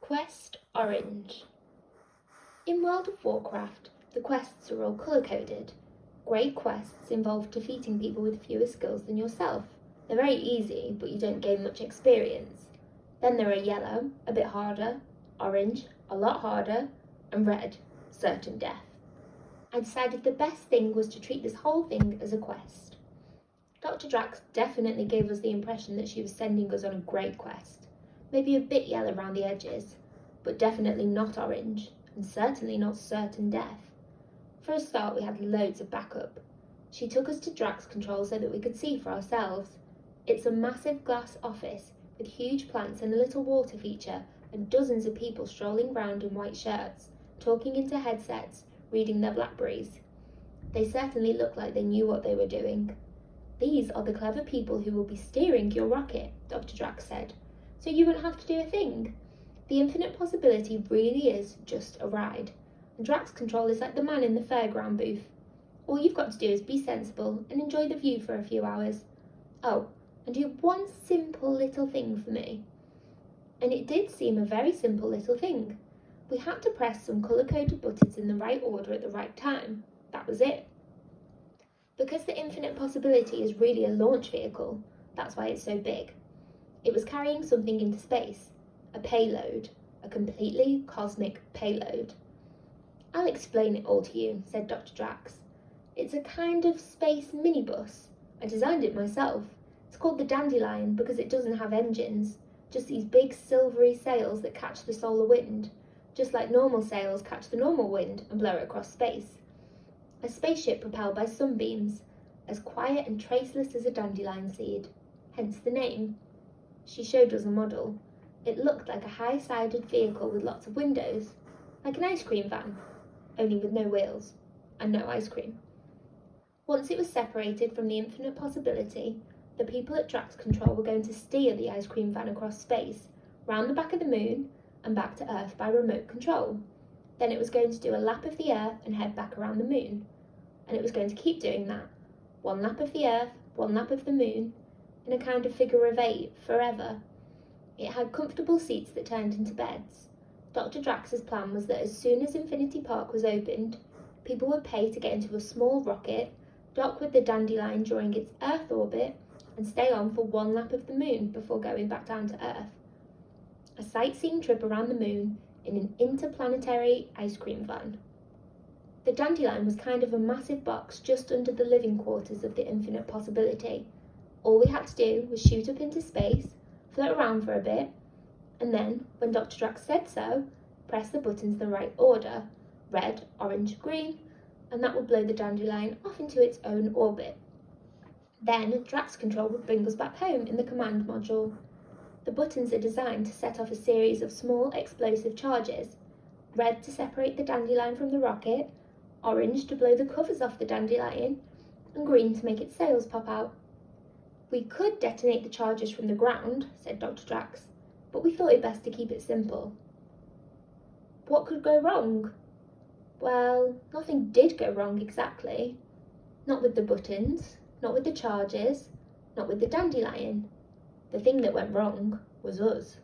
Quest Orange. In World of Warcraft, the quests are all colour-coded. Grey quests involve defeating people with fewer skills than yourself. They're very easy, but you don't gain much experience. Then there are yellow, a bit harder, orange, a lot harder, and red, certain death. I decided the best thing was to treat this whole thing as a quest. Dr. Drax definitely gave us the impression that she was sending us on a grey quest. Maybe a bit yellow around the edges, but definitely not orange, and certainly not certain death. For a start, we had loads of backup. She took us to Drax Control so that we could see for ourselves. It's a massive glass office with huge plants and a little water feature and dozens of people strolling round in white shirts, talking into headsets, reading their Blackberries. They certainly looked like they knew what they were doing. "These are the clever people who will be steering your rocket," Dr. Drax said, "so you won't have to do a thing. The infinite possibility really is just a ride, and Drax Control is like the man in the fairground booth. All you've got to do is be sensible and enjoy the view for a few hours. Oh, and do one simple little thing for me." And it did seem a very simple little thing. We had to press some colour-coded buttons in the right order at the right time. That was it. Because the infinite possibility is really a launch vehicle, that's why it's so big. It was carrying something into space, a payload, a completely cosmic payload. "I'll explain it all to you," said Dr. Drax. "It's a kind of space minibus. I designed it myself. It's called the Dandelion because it doesn't have engines, just these big silvery sails that catch the solar wind, just like normal sails catch the normal wind and blow it across space. A spaceship propelled by sunbeams, as quiet and traceless as a dandelion seed, hence the name." She showed us a model. It looked like a high-sided vehicle with lots of windows, like an ice cream van, only with no wheels and no ice cream. Once it was separated from the infinite possibility, the people at Drax Control were going to steer the ice cream van across space, round the back of the moon, and back to Earth by remote control. Then it was going to do a lap of the Earth and head back around the moon. And it was going to keep doing that. One lap of the Earth, one lap of the moon, in a kind of figure of 8, forever. It had comfortable seats that turned into beds. Dr. Drax's plan was that as soon as Infinity Park was opened, people would pay to get into a small rocket, dock with the Dandelion during its Earth orbit, and stay on for one lap of the moon before going back down to Earth. A sightseeing trip around the moon in an interplanetary ice cream van. The Dandelion was kind of a massive box just under the living quarters of the infinite possibility. All we had to do was shoot up into space, float around for a bit, and then, when Dr. Drax said so, press the buttons in the right order, red, orange, green, and that would blow the Dandelion off into its own orbit. Then Drax Control would bring us back home in the command module. The buttons are designed to set off a series of small explosive charges, red to separate the Dandelion from the rocket, orange to blow the covers off the Dandelion, and green to make its sails pop out. "We could detonate the charges from the ground," said Dr. Drax, "but we thought it best to keep it simple." What could go wrong? Well, nothing did go wrong exactly. Not with the buttons, not with the charges, not with the Dandelion. The thing that went wrong was us.